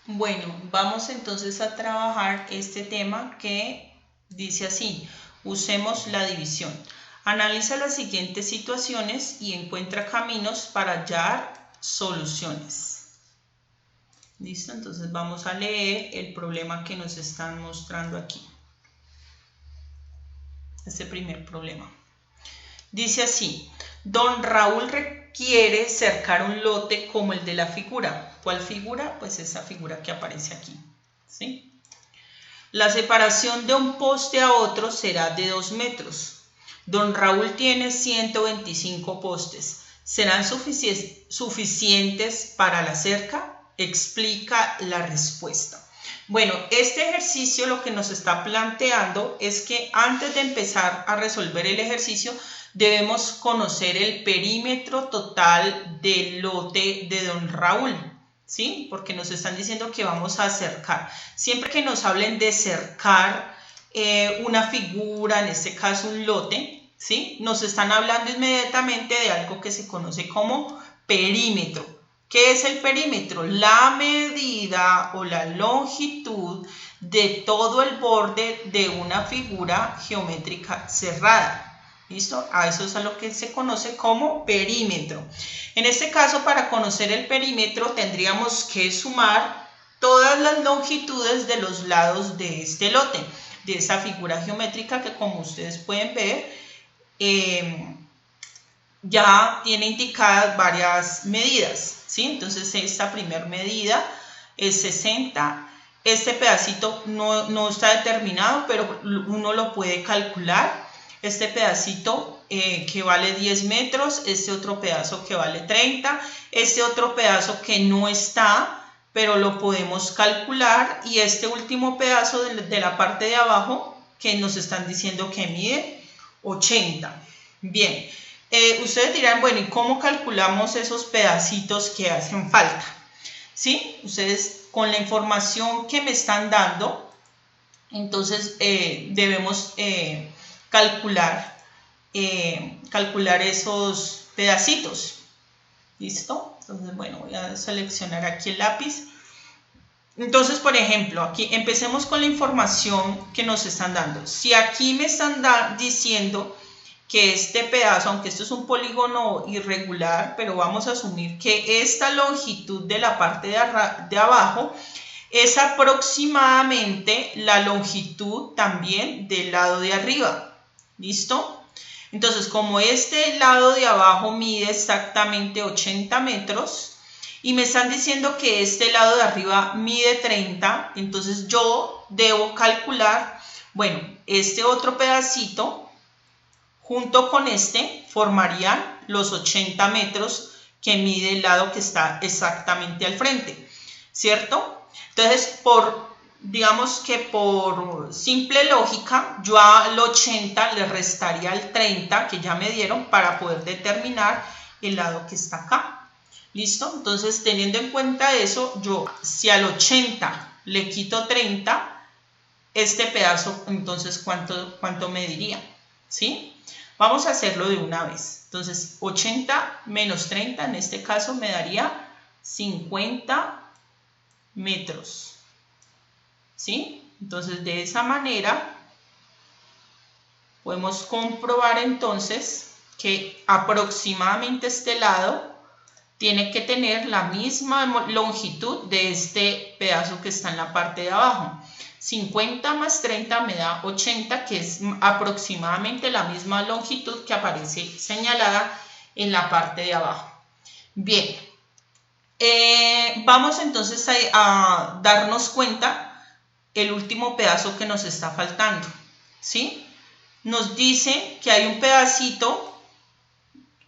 Bueno, vamos entonces a trabajar este tema que dice así: usemos la división. Analiza las siguientes situaciones y encuentra caminos para hallar soluciones. ¿Listo? Entonces vamos a leer el problema que nos están mostrando aquí. Este primer problema. Dice así: don Raúl requiere cercar un lote como el de la figura. ¿Cuál figura? Pues esa figura que aparece aquí, ¿sí? La separación de un poste a otro será de 2 metros. Don Raúl tiene 125 postes. ¿Serán suficientes para la cerca? Explica la respuesta. Bueno, este ejercicio lo que nos está planteando es que antes de empezar a resolver el ejercicio debemos conocer el perímetro total del lote de don Raúl, ¿sí? Porque nos están diciendo que vamos a cercar. Siempre que nos hablen de cercar una figura, en este caso un lote, ¿sí? Nos están hablando inmediatamente de algo que se conoce como perímetro. ¿Qué es el perímetro? La medida o la longitud de todo el borde de una figura geométrica cerrada. ¿Listo? A eso es a lo que se conoce como perímetro. En este caso, para conocer el perímetro tendríamos que sumar todas las longitudes de los lados de este lote, de esta figura geométrica que, como ustedes pueden ver, ya tiene indicadas varias medidas, ¿sí? Entonces esta primera medida es 60. Este pedacito no está determinado, pero uno lo puede calcular. Este pedacito que vale 10 metros, este otro pedazo que vale 30, este otro pedazo que no está, pero lo podemos calcular, y este último pedazo de la parte de abajo que nos están diciendo que mide 80. Bien. Ustedes dirán, bueno, ¿y cómo calculamos esos pedacitos que hacen falta? ¿Sí? Ustedes con la información que me están dando, entonces debemos calcular esos pedacitos. ¿Listo? Entonces, bueno, voy a seleccionar aquí el lápiz. Entonces, por ejemplo, aquí empecemos con la información que nos están dando. Si aquí me están diciendo que este pedazo, aunque esto es un polígono irregular, pero vamos a asumir que esta longitud de la parte de abajo es aproximadamente la longitud también del lado de arriba. ¿Listo? Entonces, como este lado de abajo mide exactamente 80 metros y me están diciendo que este lado de arriba mide 30, entonces yo debo calcular, bueno, este otro pedacito junto con este formarían los 80 metros que mide el lado que está exactamente al frente, ¿cierto? Entonces, digamos que por simple lógica, yo al 80 le restaría el 30 que ya me dieron para poder determinar el lado que está acá. ¿Listo? Entonces, teniendo en cuenta eso, yo si al 80 le quito 30, este pedazo, entonces, ¿cuánto me diría? ¿Sí? Vamos a hacerlo de una vez. Entonces, 80 menos 30, en este caso, me daría 50 metros. ¿Sí? Entonces, de esa manera, podemos comprobar entonces que aproximadamente este lado tiene que tener la misma longitud de este pedazo que está en la parte de abajo. 50 más 30 me da 80, que es aproximadamente la misma longitud que aparece señalada en la parte de abajo. Bien, vamos entonces a darnos cuenta el último pedazo que nos está faltando, ¿sí? Nos dice que hay un pedacito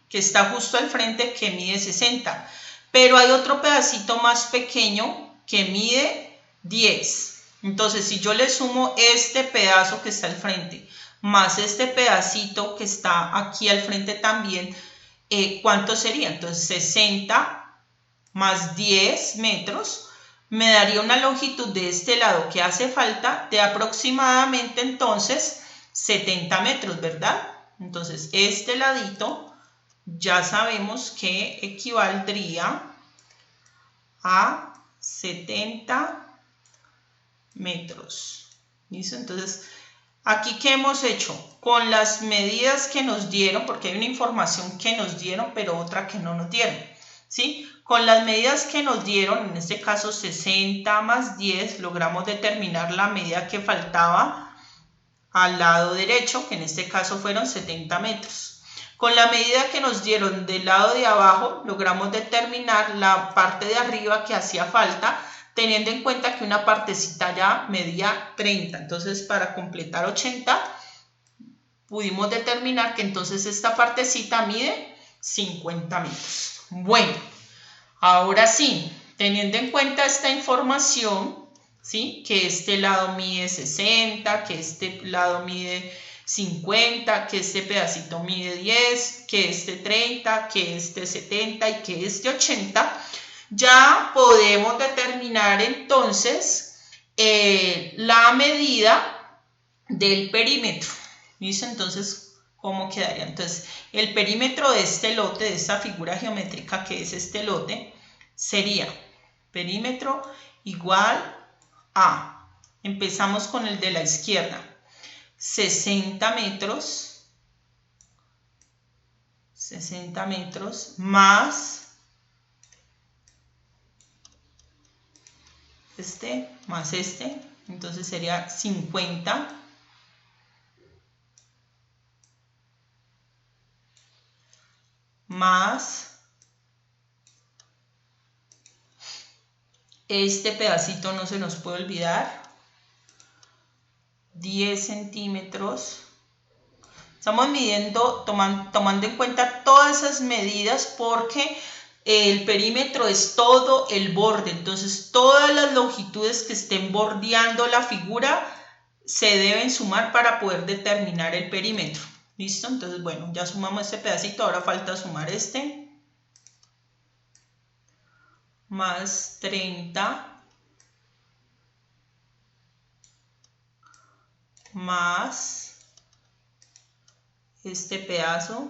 que está justo al frente que mide 60, pero hay otro pedacito más pequeño que mide 10. Entonces, si yo le sumo este pedazo que está al frente, más este pedacito que está aquí al frente también, ¿cuánto sería? Entonces, 60 más 10 metros me daría una longitud de este lado que hace falta de aproximadamente entonces 70 metros, ¿verdad? Entonces, este ladito ya sabemos que equivaldría a 70 metros. ¿Listo? Entonces, aquí ¿qué hemos hecho? Con las medidas que nos dieron, porque hay una información que nos dieron, pero otra que no nos dieron, ¿sí? Con las medidas que nos dieron, en este caso 60 más 10, logramos determinar la medida que faltaba al lado derecho, que en este caso fueron 70 metros. Con la medida que nos dieron del lado de abajo, logramos determinar la parte de arriba que hacía falta, teniendo en cuenta que una partecita ya medía 30. Entonces, para completar 80, pudimos determinar que entonces esta partecita mide 50 metros. Bueno, ahora sí, teniendo en cuenta esta información, ¿sí? Que este lado mide 60, que este lado mide 50, que este pedacito mide 10, que este 30, que este 70 y que este 80, ya podemos determinar entonces la medida del perímetro. ¿Listo? Entonces, ¿cómo quedaría? Entonces, el perímetro de este lote, de esta figura geométrica que es este lote, sería perímetro igual a, empezamos con el de la izquierda, 60 metros más este más este, entonces sería 50 más este pedacito, no se nos puede olvidar, 10 centímetros. Estamos midiendo, tomando en cuenta todas esas medidas porque el perímetro es todo el borde. Entonces, todas las longitudes que estén bordeando la figura se deben sumar para poder determinar el perímetro. ¿Listo? Entonces, bueno, ya sumamos este pedacito. Ahora falta sumar este. Más 30. Más este pedazo,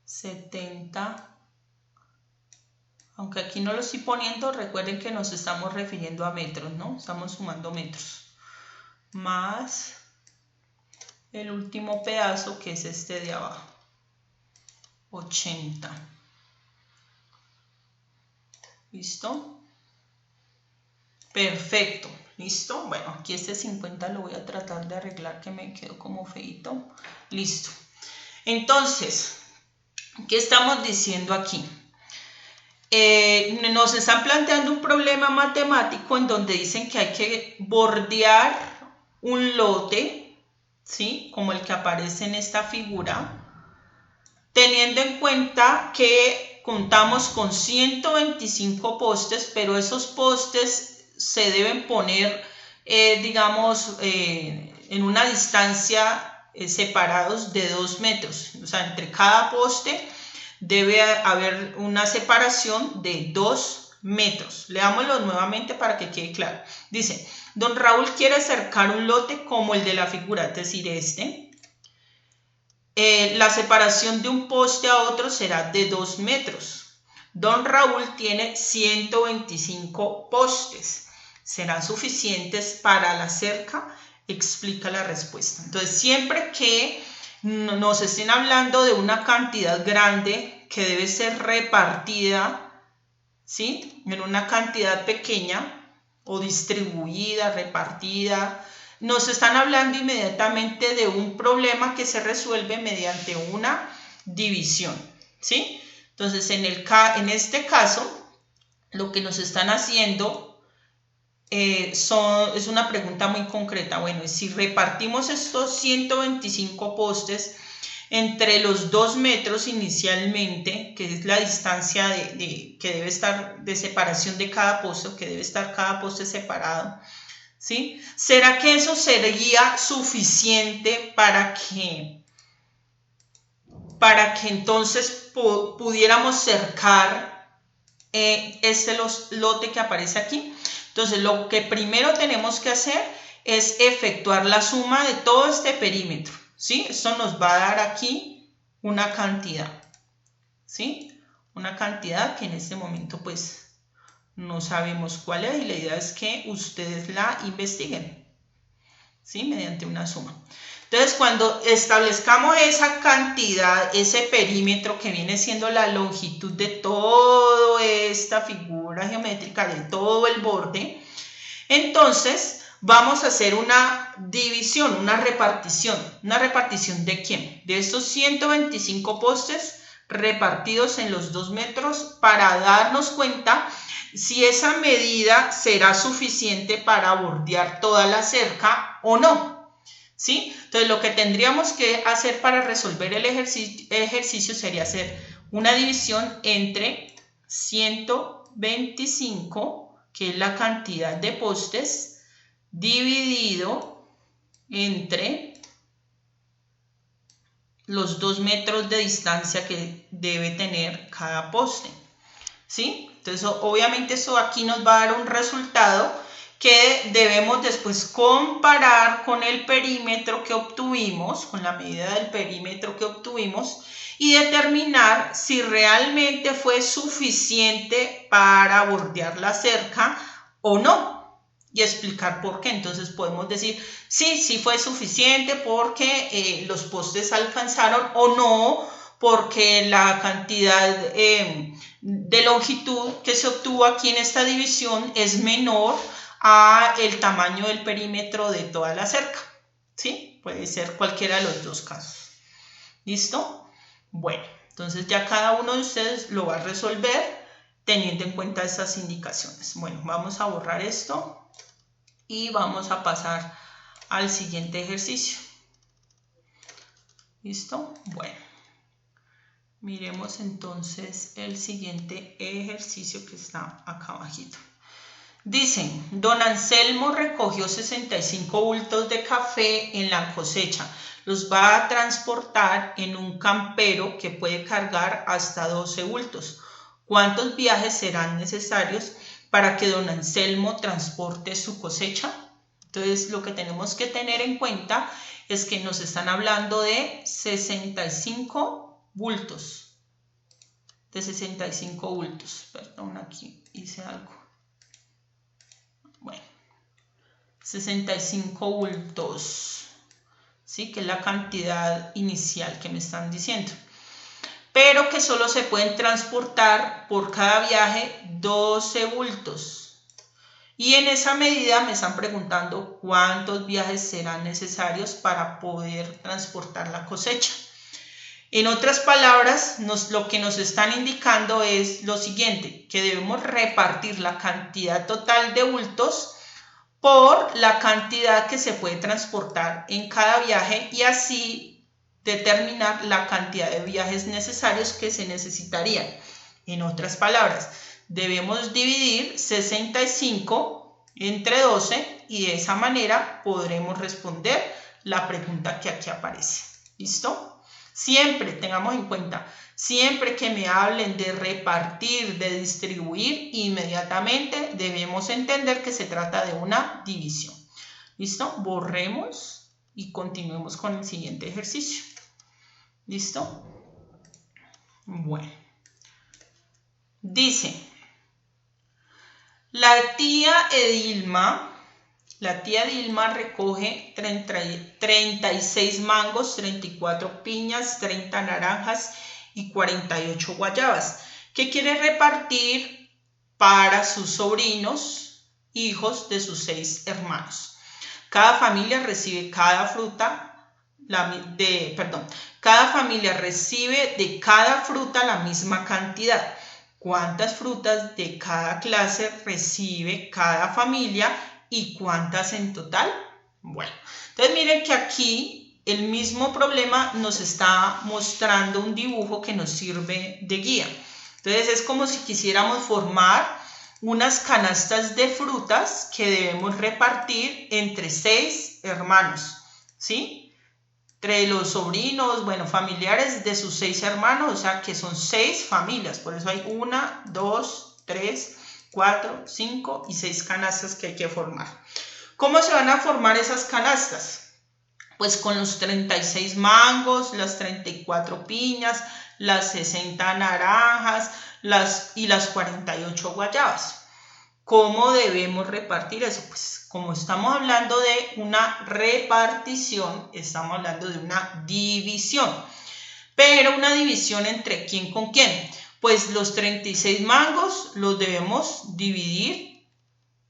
70, aunque aquí no lo estoy poniendo, recuerden que nos estamos refiriendo a metros, ¿no? Estamos sumando metros, más el último pedazo que es este de abajo, 80. ¿Listo? Perfecto. ¿Listo? Bueno, aquí este 50 lo voy a tratar de arreglar que me quedó como feito. Listo. Entonces, ¿qué estamos diciendo aquí? Nos están planteando un problema matemático en donde dicen que hay que bordear un lote, ¿sí? Como el que aparece en esta figura, teniendo en cuenta que contamos con 125 postes, pero esos postes se deben poner, digamos, en una distancia separados de 2 metros. O sea, entre cada poste debe haber una separación de 2 metros. Leámoslo nuevamente para que quede claro. Dice, don Raúl quiere cercar un lote como el de la figura, es decir, este. La separación de un poste a otro será de 2 metros. Don Raúl tiene 125 postes. ¿Serán suficientes para la cerca? Explica la respuesta. Entonces, siempre que nos estén hablando de una cantidad grande que debe ser repartida, ¿sí? En una cantidad pequeña o distribuida, repartida, nos están hablando inmediatamente de un problema que se resuelve mediante una división, ¿sí? Entonces, en este caso, lo que nos están haciendo es una pregunta muy concreta. Bueno, si repartimos estos 125 postes entre los 2 metros inicialmente, que es la distancia que debe estar de separación de cada poste, que debe estar cada poste separado, ¿sí? ¿Será que eso sería suficiente para que entonces pudiéramos cercar este lote que aparece aquí? Entonces, lo que primero tenemos que hacer es efectuar la suma de todo este perímetro, ¿sí? Esto nos va a dar aquí una cantidad, ¿sí? una cantidad que en este momento pues no sabemos cuál es y la idea es que ustedes la investiguen, ¿sí? Mediante una suma. Entonces, cuando establezcamos esa cantidad, ese perímetro que viene siendo la longitud de toda esta figura geométrica, de todo el borde, entonces vamos a hacer una división, una repartición. ¿Una repartición de quién? De estos 125 postes repartidos en los 2 metros para darnos cuenta si esa medida será suficiente para bordear toda la cerca o no. ¿Sí? Entonces, lo que tendríamos que hacer para resolver el ejercicio sería hacer una división entre 125, que es la cantidad de postes, dividido entre los 2 metros de distancia que debe tener cada poste. ¿Sí? Entonces, obviamente, eso aquí nos va a dar un resultado que debemos después comparar con el perímetro que obtuvimos, con la medida del perímetro que obtuvimos, y determinar si realmente fue suficiente para bordear la cerca o no, y explicar por qué. Entonces podemos decir, sí fue suficiente porque los postes alcanzaron, o no, porque la cantidad de longitud que se obtuvo aquí en esta división es menor a el tamaño del perímetro de toda la cerca, ¿sí? Puede ser cualquiera de los dos casos. ¿Listo? Bueno, entonces ya cada uno de ustedes lo va a resolver teniendo en cuenta estas indicaciones. Bueno, vamos a borrar esto y vamos a pasar al siguiente ejercicio. ¿Listo? Bueno, miremos entonces el siguiente ejercicio que está acá abajito. Dicen, don Anselmo recogió 65 bultos de café en la cosecha. Los va a transportar en un campero que puede cargar hasta 12 bultos. ¿Cuántos viajes serán necesarios para que don Anselmo transporte su cosecha? Entonces, lo que tenemos que tener en cuenta es que nos están hablando de 65 bultos. De 65 bultos. Perdón, aquí hice algo. Bueno, 65 bultos, ¿sí? Que es la cantidad inicial que me están diciendo. Pero que solo se pueden transportar por cada viaje 12 bultos. Y en esa medida me están preguntando cuántos viajes serán necesarios para poder transportar la cosecha. En otras palabras, lo que nos están indicando es lo siguiente, que debemos repartir la cantidad total de bultos por la cantidad que se puede transportar en cada viaje y así determinar la cantidad de viajes necesarios que se necesitarían. En otras palabras, debemos dividir 65 entre 12 y de esa manera podremos responder la pregunta que aquí aparece. ¿Listo? Siempre tengamos en cuenta, siempre que me hablen de repartir, de distribuir, inmediatamente debemos entender que se trata de una división. ¿Listo? Borremos y continuemos con el siguiente ejercicio. ¿Listo? Bueno. Dice, la tía Dilma recoge 36 mangos, 34 piñas, 30 naranjas y 48 guayabas, que quiere repartir para sus sobrinos, hijos de sus 6 hermanos. Cada familia recibe cada familia recibe de cada fruta la misma cantidad. ¿Cuántas frutas de cada clase recibe cada familia? ¿Y cuántas en total? Bueno, entonces miren que aquí el mismo problema nos está mostrando un dibujo que nos sirve de guía. Entonces es como si quisiéramos formar unas canastas de frutas que debemos repartir entre 6 hermanos, ¿sí? Entre los sobrinos, bueno, familiares de sus 6 hermanos, o sea que son 6 familias, por eso hay 1, 2, 3, 4, 5 y 6 canastas que hay que formar. ¿Cómo se van a formar esas canastas? Pues con los 36 mangos, las 34 piñas, las 60 naranjas y las 48 guayabas. ¿Cómo debemos repartir eso? Pues como estamos hablando de una repartición, estamos hablando de una división. Pero una división ¿entre quién con quién? Pues los 36 mangos los debemos dividir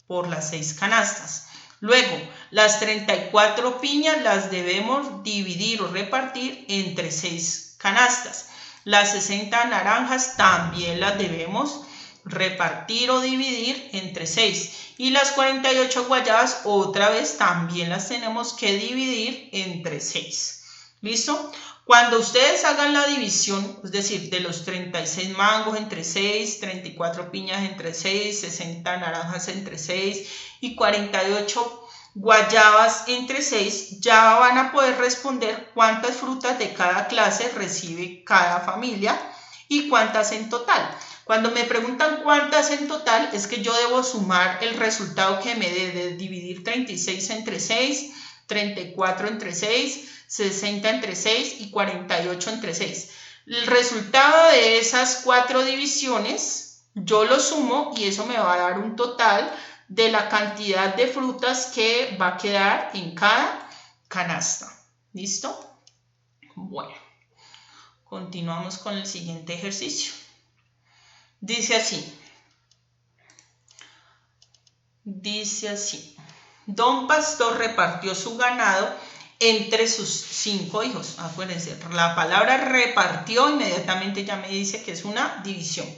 por las 6 canastas. Luego, las 34 piñas las debemos dividir o repartir entre 6 canastas. Las 60 naranjas también las debemos repartir o dividir entre 6. Y las 48 guayabas otra vez también las tenemos que dividir entre 6. ¿Listo? Cuando ustedes hagan la división, es decir, de los 36 mangos entre 6, 34 piñas entre 6, 60 naranjas entre 6 y 48 guayabas entre 6, ya van a poder responder cuántas frutas de cada clase recibe cada familia y cuántas en total. Cuando me preguntan cuántas en total, es que yo debo sumar el resultado que me dé de dividir 36 entre 6, 34 entre 6, 60 entre 6 y 48 entre 6. El resultado de esas 4 divisiones, yo lo sumo y eso me va a dar un total de la cantidad de frutas que va a quedar en cada canasta. ¿Listo? Bueno, continuamos con el siguiente ejercicio. Dice así. Don Pastor repartió su ganado entre sus 5 hijos. Acuérdense, la palabra repartió inmediatamente ya me dice que es una división.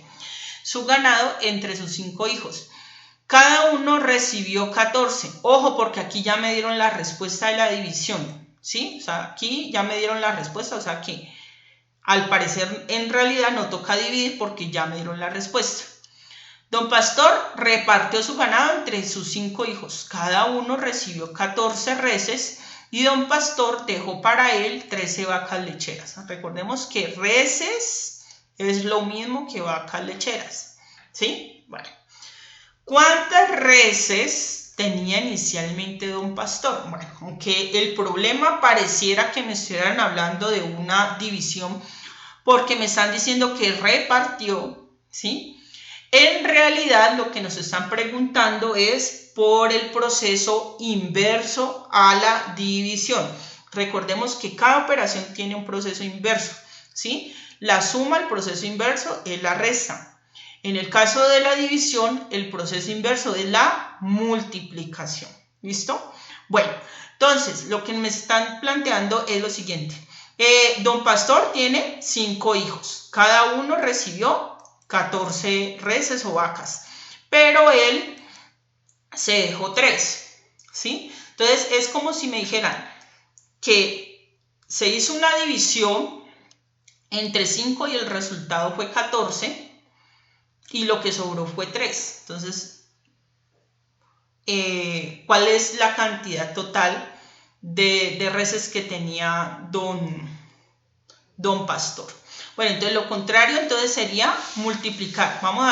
Su ganado entre sus 5 hijos. Cada uno recibió 14. Ojo, porque aquí ya me dieron la respuesta de la división. ¿Sí? O sea, aquí ya me dieron la respuesta. O sea que al parecer en realidad no toca dividir porque ya me dieron la respuesta. Don Pastor repartió su ganado entre sus 5 hijos. Cada uno recibió 14 reses y Don Pastor dejó para él 13 vacas lecheras. Recordemos que reses es lo mismo que vacas lecheras. ¿Sí? Bueno. ¿Cuántas reses tenía inicialmente Don Pastor? Bueno, aunque el problema pareciera que me estuvieran hablando de una división porque me están diciendo que repartió, ¿sí? En realidad lo que nos están preguntando es por el proceso inverso a la división. Recordemos que cada operación tiene un proceso inverso, ¿sí? La suma, el proceso inverso, es la resta. En el caso de la división, el proceso inverso es la multiplicación. ¿Listo? Bueno, entonces lo que me están planteando es lo siguiente. Don Pastor tiene 5 hijos. Cada uno recibió 14 reses o vacas. Pero él se dejó 3. ¿Sí? Entonces es como si me dijeran que se hizo una división entre 5 y el resultado fue 14. Y lo que sobró fue 3. Entonces, ¿cuál es la cantidad total de reses que tenía don Pastor? Bueno, entonces lo contrario entonces sería multiplicar. Vamos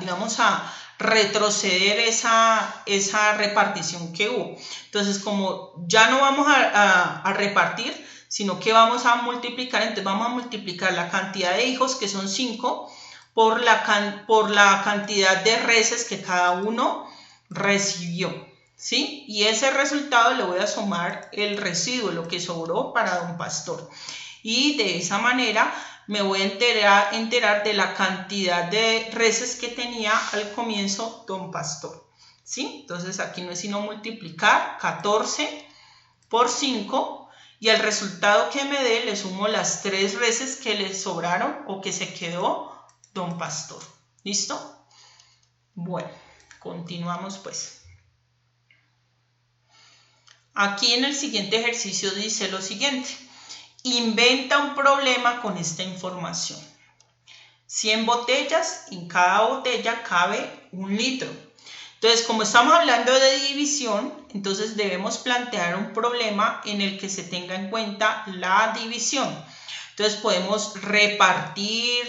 digamos, a retroceder esa repartición que hubo. Entonces, como ya no vamos a repartir, sino que vamos a multiplicar, entonces vamos a multiplicar la cantidad de hijos, que son 5, por la cantidad de reses que cada uno recibió, ¿sí? Y ese resultado le voy a sumar el residuo, lo que sobró para Don Pastor. Y de esa manera me voy a enterar de la cantidad de reses que tenía al comienzo Don Pastor, ¿sí? Entonces aquí no es sino multiplicar 14 por 5 y el resultado que me dé le sumo las 3 reses que le sobraron o que se quedó Don Pastor. ¿Listo? Bueno, continuamos pues. Aquí en el siguiente ejercicio dice lo siguiente. Inventa un problema con esta información. 100 botellas, en cada botella cabe 1 litro. Entonces, como estamos hablando de división, entonces debemos plantear un problema en el que se tenga en cuenta la división. Entonces podemos repartir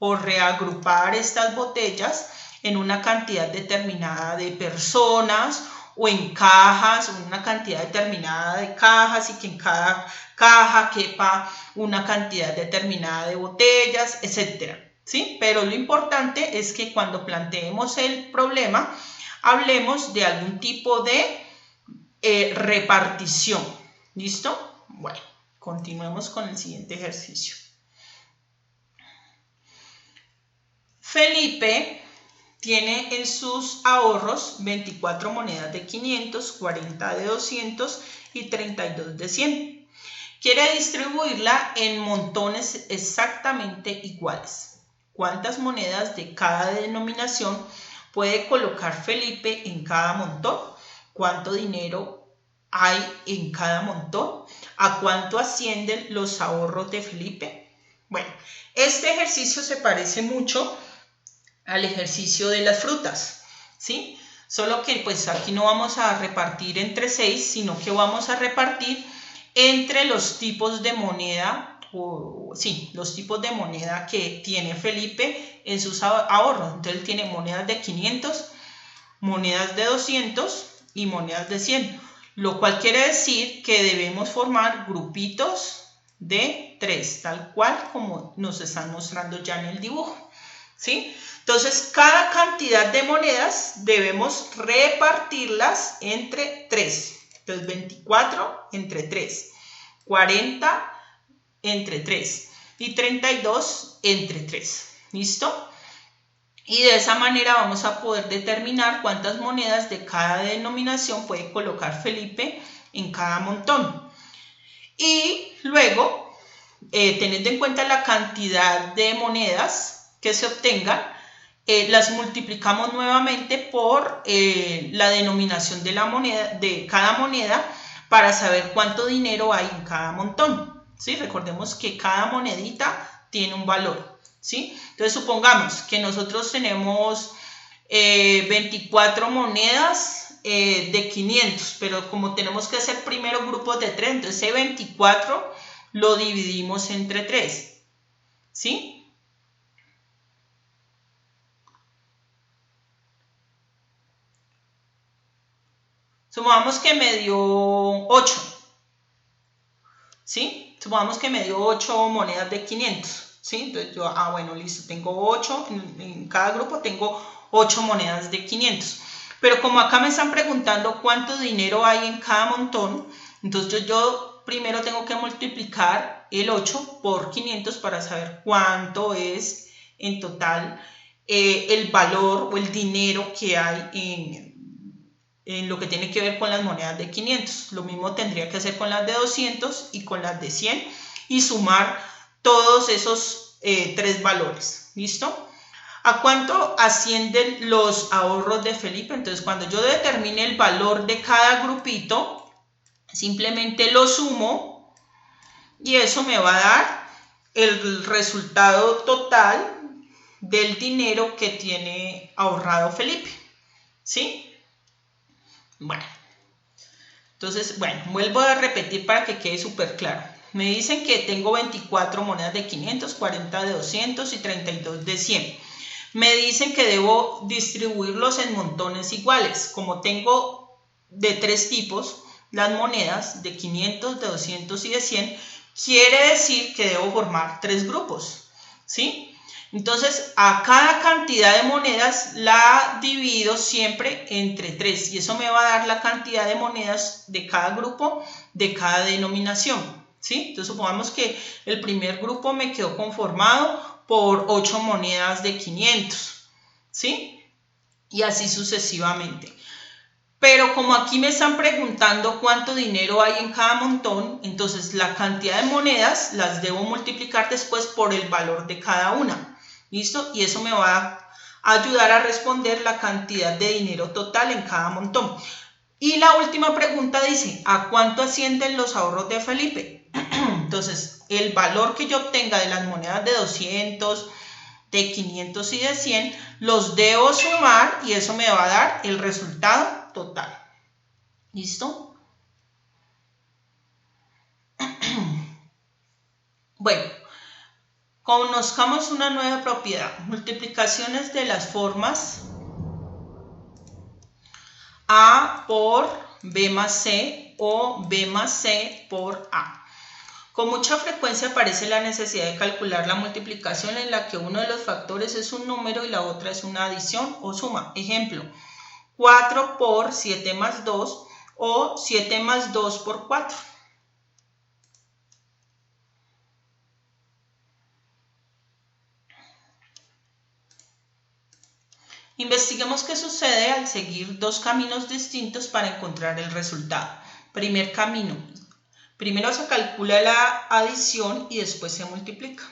o reagrupar estas botellas en una cantidad determinada de personas o en cajas, una cantidad determinada de cajas y que en cada caja quepa una cantidad determinada de botellas, etc. ¿Sí? Pero lo importante es que cuando planteemos el problema, hablemos de algún tipo de repartición. ¿Listo? Bueno, continuemos con el siguiente ejercicio. Felipe tiene en sus ahorros 24 monedas de 500, 40 de 200 y 32 de 100. Quiere distribuirla en montones exactamente iguales. ¿Cuántas monedas de cada denominación puede colocar Felipe en cada montón? ¿Cuánto dinero hay en cada montón? ¿A cuánto ascienden los ahorros de Felipe? Bueno, este ejercicio se parece mucho al ejercicio de las frutas, ¿sí? Solo que pues aquí no vamos a repartir entre 6, sino que vamos a repartir entre los tipos de moneda, los tipos de moneda que tiene Felipe en sus ahorros. Entonces él tiene monedas de 500, monedas de 200 y monedas de 100, lo cual quiere decir que debemos formar grupitos de 3, tal cual como nos están mostrando ya en el dibujo, ¿sí? Entonces, cada cantidad de monedas debemos repartirlas entre 3. Entonces, 24 entre 3, 40 entre 3 y 32 entre 3. ¿Listo? Y de esa manera vamos a poder determinar cuántas monedas de cada denominación puede colocar Felipe en cada montón. Y luego, teniendo en cuenta la cantidad de monedas que se obtengan, las multiplicamos nuevamente por la denominación de la moneda, de cada moneda, para saber cuánto dinero hay en cada montón, ¿sí? Recordemos que cada monedita tiene un valor, ¿sí? Entonces supongamos que nosotros tenemos 24 monedas de 500, pero como tenemos que hacer primero grupos de 3, entonces ese 24 lo dividimos entre 3, ¿sí? Supongamos que me dio 8, ¿sí? Supongamos que me dio 8 monedas de 500, ¿sí? Entonces yo, bueno, listo, tengo 8, en cada grupo tengo 8 monedas de 500. Pero como acá me están preguntando cuánto dinero hay en cada montón, entonces yo primero tengo que multiplicar el 8 por 500 para saber cuánto es en total el valor o el dinero que hay en lo que tiene que ver con las monedas de 500. Lo mismo tendría que hacer con las de 200 y con las de 100 y sumar todos esos 3 valores. ¿Listo? ¿A cuánto ascienden los ahorros de Felipe? Entonces, cuando yo determine el valor de cada grupito, simplemente lo sumo y eso me va a dar el resultado total del dinero que tiene ahorrado Felipe. ¿Sí? Bueno, entonces, vuelvo a repetir para que quede súper claro. Me dicen que tengo 24 monedas de 500, 40 de 200 y 32 de 100. Me dicen que debo distribuirlos en montones iguales. Como tengo de 3 tipos las monedas de 500, de 200 y de 100, quiere decir que debo formar 3 grupos, ¿sí? Entonces, a cada cantidad de monedas la divido siempre entre 3 y eso me va a dar la cantidad de monedas de cada grupo, de cada denominación, ¿sí? Entonces, supongamos que el primer grupo me quedó conformado por 8 monedas de 500, ¿sí? Y así sucesivamente. Pero como aquí me están preguntando cuánto dinero hay en cada montón, entonces la cantidad de monedas las debo multiplicar después por el valor de cada una. ¿Listo? Y eso me va a ayudar a responder la cantidad de dinero total en cada montón. Y la última pregunta dice, ¿a cuánto ascienden los ahorros de Felipe? Entonces, el valor que yo obtenga de las monedas de 200, de 500 y de 100, los debo sumar y eso me va a dar el resultado total. ¿Listo? Bueno. Conozcamos una nueva propiedad, multiplicaciones de las formas A por B más C o B más C por A. Con mucha frecuencia aparece la necesidad de calcular la multiplicación en la que uno de los factores es un número y la otra es una adición o suma. Ejemplo, 4 por 7 más 2 o 7 más 2 por 4. Investiguemos qué sucede al seguir dos caminos distintos para encontrar el resultado. Primer camino. Primero se calcula la adición y después se multiplica.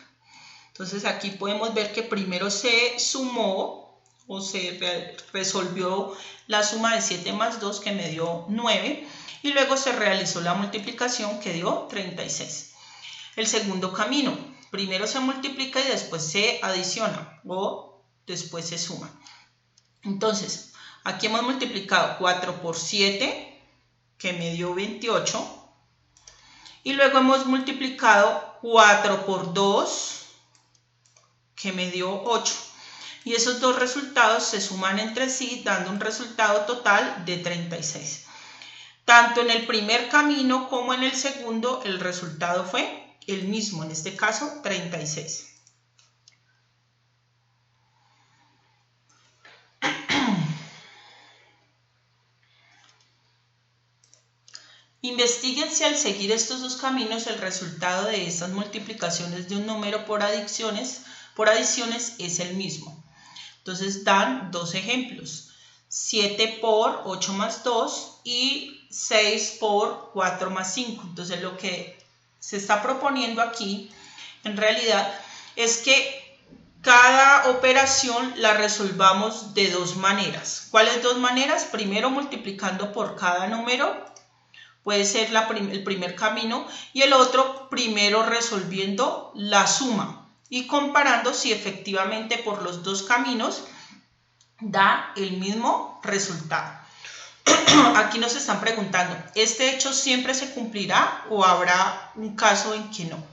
Entonces aquí podemos ver que primero se sumó o se resolvió la suma de 7 más 2 que me dio 9 y luego se realizó la multiplicación que dio 36. El segundo camino. Primero se multiplica y después se adiciona o después se suma. Entonces, aquí hemos multiplicado 4 por 7, que me dio 28. Y luego hemos multiplicado 4 por 2, que me dio 8. Y esos dos resultados se suman entre sí, dando un resultado total de 36. Tanto en el primer camino como en el segundo, el resultado fue el mismo, en este caso 36. Investiguen si al seguir estos dos caminos el resultado de estas multiplicaciones de un número por adiciones es el mismo. Entonces dan dos ejemplos, 7 por 8 más 2 y 6 por 4 más 5. Entonces lo que se está proponiendo aquí en realidad es que cada operación la resolvamos de dos maneras. ¿Cuáles dos maneras? Primero multiplicando por cada número. Puede ser el primer camino y el otro primero resolviendo la suma y comparando si efectivamente por los dos caminos da el mismo resultado. Aquí nos están preguntando, ¿este hecho siempre se cumplirá o habrá un caso en que no?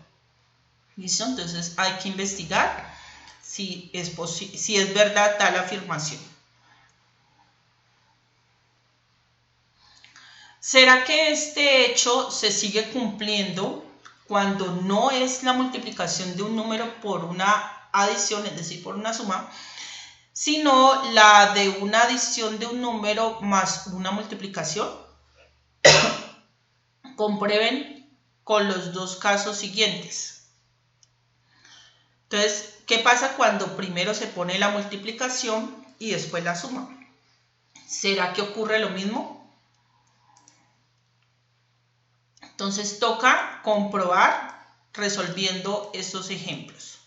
¿Listo? Entonces hay que investigar si es verdad tal afirmación. ¿Será que este hecho se sigue cumpliendo cuando no es la multiplicación de un número por una adición, es decir, por una suma, sino la de una adición de un número más una multiplicación? Comprueben con los dos casos siguientes. Entonces, ¿qué pasa cuando primero se pone la multiplicación y después la suma? ¿Será que ocurre lo mismo? Entonces toca comprobar resolviendo estos ejemplos.